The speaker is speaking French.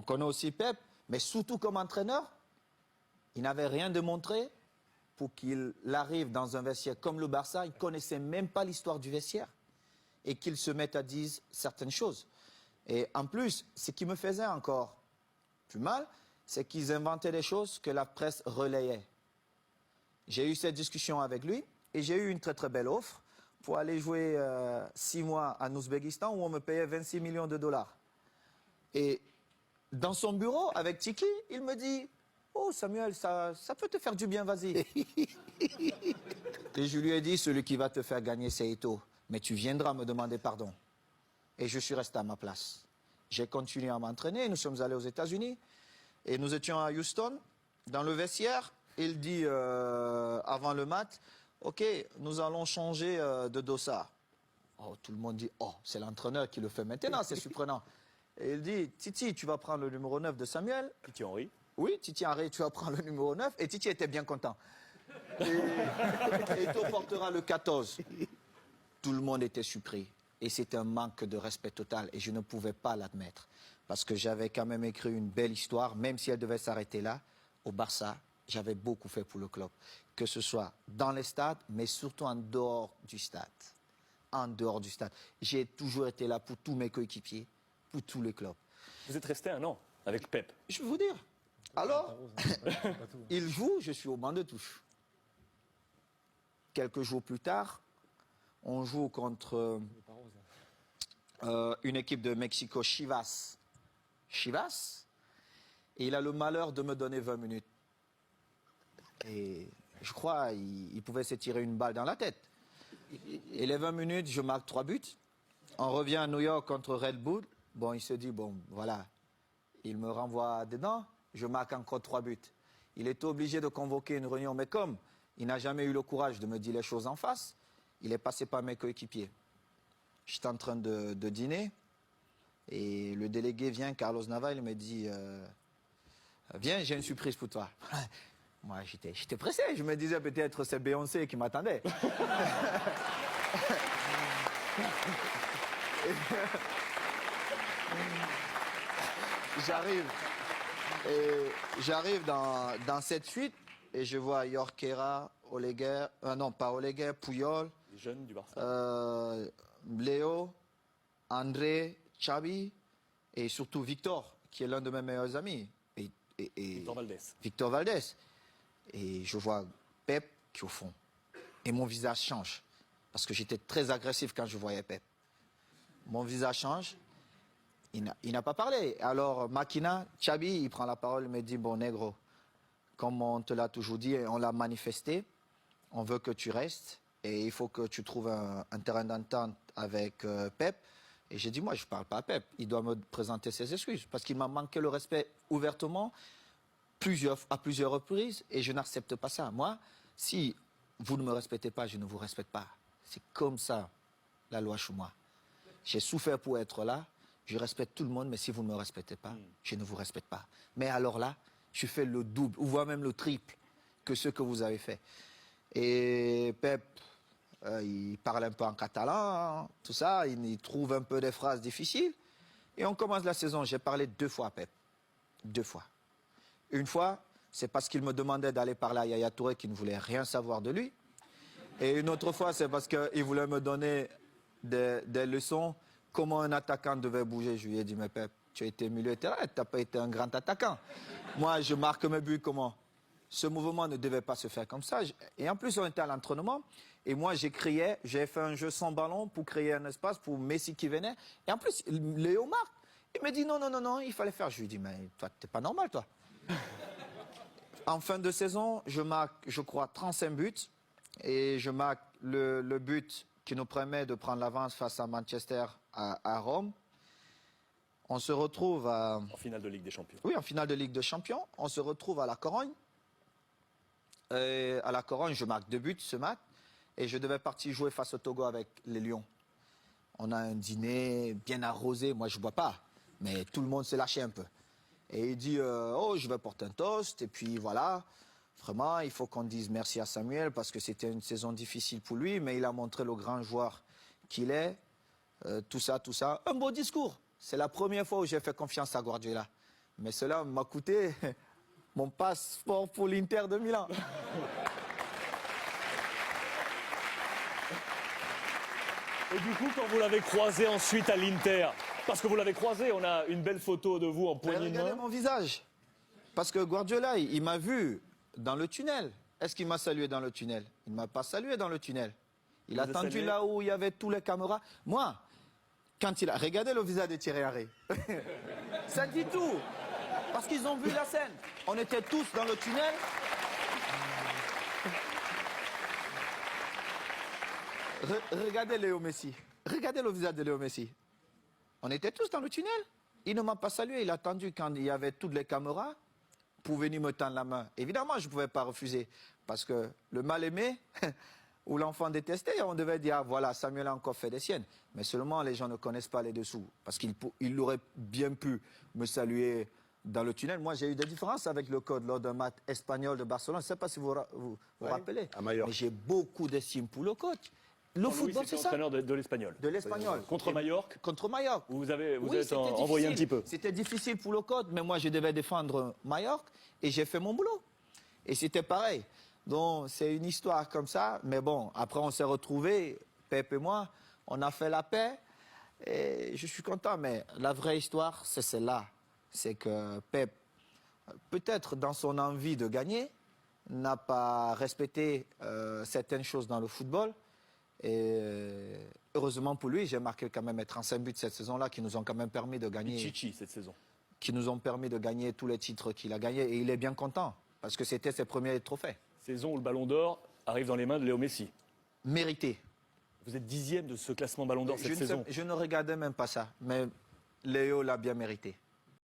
connaît aussi Pep, mais surtout comme entraîneur, il n'avait rien démontré pour qu'il arrive dans un vestiaire comme le Barça. Il ne connaissait même pas l'histoire du vestiaire et qu'il se mette à dire certaines choses. Et en plus, ce qui me faisait encore plus mal, c'est qu'ils inventaient des choses que la presse relayait. J'ai eu cette discussion avec lui et j'ai eu une très très belle offre pour aller jouer 6 mois en Ouzbékistan où on me payait 26 millions de dollars. Et dans son bureau, avec Tiki, il me dit « Oh Samuel, ça peut te faire du bien, vas-y. » Et je lui ai dit « Celui qui va te faire gagner, c'est Eto'o. Mais tu viendras me demander pardon. » Et je suis resté à ma place. J'ai continué à m'entraîner, nous sommes allés aux États-Unis. Et nous étions à Houston, dans le vestiaire. Il dit avant le match, « Ok, nous allons changer de dossard. » Oh, tout le monde dit, « Oh, c'est l'entraîneur qui le fait maintenant, c'est surprenant. » Et il dit, « Titi, tu vas prendre le numéro 9 de Samuel. » Titi Henry. Oui, Titi Henry, tu vas prendre le numéro 9. Et Titi était bien content. Et Eto'o portera le 14. Tout le monde était surpris. Et c'était un manque de respect total. Et je ne pouvais pas l'admettre. Parce que j'avais quand même écrit une belle histoire, même si elle devait s'arrêter là, au Barça. J'avais beaucoup fait pour le club. Que ce soit dans les stades, mais surtout en dehors du stade. En dehors du stade. J'ai toujours été là pour tous mes coéquipiers, pour tous les clubs. Vous êtes resté 1 an avec Pep. Je vais vous dire. Alors, il joue, je suis au banc de touche. Quelques jours plus tard, on joue contre une équipe de Mexico, Chivas. Chivas. Et il a le malheur de me donner 20 minutes. Et je crois qu'il pouvait se tirer une balle dans la tête. Et les 20 minutes, je marque 3 buts. On revient à New York contre Red Bull. Bon, il se dit, bon, voilà, il me renvoie dedans, je marque encore 3 buts. Il est obligé de convoquer une réunion, mais comme il n'a jamais eu le courage de me dire les choses en face, il est passé par mes coéquipiers. J'étais en train de dîner et le délégué vient, Carlos Nava, il me dit, viens, j'ai une surprise pour toi. Moi, j'étais pressé. Je me disais peut-être c'est Beyoncé qui m'attendait. J'arrive dans cette suite et je vois Jorquera, Oleguer, non pas Oleguer, Puyol, Les jeunes du Barça. Léo, André, Xavi et surtout Victor, qui est l'un de mes meilleurs amis. Et Victor Valdés. Victor Valdés. Et je vois Pep qui est au fond. Et mon visage change. Parce que j'étais très agressif quand je voyais Pep. Mon visage change. Il n'a pas parlé. Alors, Makina, Xabi, il prend la parole, il me dit, bon, négro, comme on te l'a toujours dit, et on l'a manifesté, on veut que tu restes et il faut que tu trouves un terrain d'entente avec Pep. Et j'ai dit, moi, je ne parle pas à Pep. Il doit me présenter ses excuses parce qu'il m'a manqué le respect ouvertement à plusieurs reprises et je n'accepte pas ça. Moi, si vous ne me respectez pas, je ne vous respecte pas. C'est comme ça, la loi chez moi. J'ai souffert pour être là. Je respecte tout le monde, mais si vous ne me respectez pas, je ne vous respecte pas. Mais alors là, je fais le double, ou voire même le triple que ce que vous avez fait. Et Pep, il parle un peu en catalan, hein, tout ça, il trouve un peu des phrases difficiles. Et on commence la saison, j'ai parlé 2 fois à Pep. 2 fois. Une fois, c'est parce qu'il me demandait d'aller parler à Yaya Touré qui ne voulait rien savoir de lui. Et une autre fois, c'est parce qu'il voulait me donner des leçons, comment un attaquant devait bouger. Je lui ai dit, mais Pep, tu as été milieu de terrain, tu n'as pas été un grand attaquant. Moi, je marque mes buts comment? Ce mouvement ne devait pas se faire comme ça. Et en plus, on était à l'entraînement. Et moi, j'ai fait un jeu sans ballon pour créer un espace pour Messi qui venait. Et en plus, Léo marque. Il me dit, non, non, non, non, il fallait faire. Je lui dis, mais toi, t'es pas normal, toi. En fin de saison, je marque, je crois, 35 buts. Et je marque le but qui nous permet de prendre l'avance face à Manchester à Rome. On se retrouve en finale de Ligue des Champions. Oui, en finale de Ligue des Champions. On se retrouve à la Corogne. Et à la Corogne, je marque 2 buts ce match. Et je devais partir jouer face au Togo avec les Lions. On a un dîner bien arrosé. Moi, je ne bois pas. Mais tout le monde s'est lâché un peu. Et il dit, oh, je vais porter un toast. Et puis voilà. Vraiment, il faut qu'on dise merci à Samuel parce que c'était une saison difficile pour lui. Mais il a montré le grand joueur qu'il est. Tout ça, tout ça. Un beau discours. C'est la première fois où j'ai fait confiance à Guardiola. Mais cela m'a coûté mon passeport pour l'Inter de Milan. Et du coup, quand vous l'avez croisé ensuite à l'Inter, parce que vous l'avez croisé, on a une belle photo de vous en poignée de Regardez main. mon visage. Parce que Guardiola, il m'a vu dans le tunnel. Est-ce qu'il m'a salué dans le tunnel? Il ne m'a pas salué dans le tunnel. Il a vous a attendu salué là où il y avait tous les caméras. Moi, quand il a... Regardez le visage de Thierry Henry. Ça dit tout. Parce qu'ils ont vu la scène. On était tous dans le tunnel. Regardez Léo Messi. Regardez le visage de Léo Messi. On était tous dans le tunnel. Il ne m'a pas salué. Il a attendu quand il y avait toutes les caméras pour venir me tendre la main. Évidemment, je ne pouvais pas refuser. Parce que le mal-aimé ou l'enfant détesté, on devait dire, ah, voilà, Samuel a encore fait des siennes. Mais seulement, les gens ne connaissent pas les dessous. Parce qu'il aurait bien pu me saluer dans le tunnel. Moi, j'ai eu des différences avec le code lors d'un match espagnol de Barcelone. Je ne sais pas si vous vous rappelez. à Majorque. Mais j'ai beaucoup d'estime pour le coach. Le Louis, football, c'était c'est ça. entraîneur de l'Espagnol. De l'Espagnol. Contre Majorque, Contre Majorque. vous êtes Oui, c'était envoyé un difficile. petit peu. C'était difficile pour le code, mais moi, je devais défendre Majorque et j'ai fait mon boulot. Et c'était pareil. Donc, c'est une histoire comme ça. Mais bon, après, on s'est retrouvés, Pep et moi, on a fait la paix. Et je suis content. Mais la vraie histoire, c'est celle-là. C'est que Pep, peut-être dans son envie de gagner, n'a pas respecté certaines choses dans le football. Et heureusement pour lui, j'ai marqué quand même 35 buts cette saison-là qui nous ont quand même permis de gagner. Chichi cette saison. Qui nous ont permis de gagner tous les titres qu'il a gagnés. Et il est bien content parce que c'était ses premiers trophées. Saison où le Ballon d'Or arrive dans les mains de Léo Messi. Mérité. Vous êtes 10e de ce classement Ballon d'Or cette saison. Je ne regardais même pas ça, mais Léo l'a bien mérité.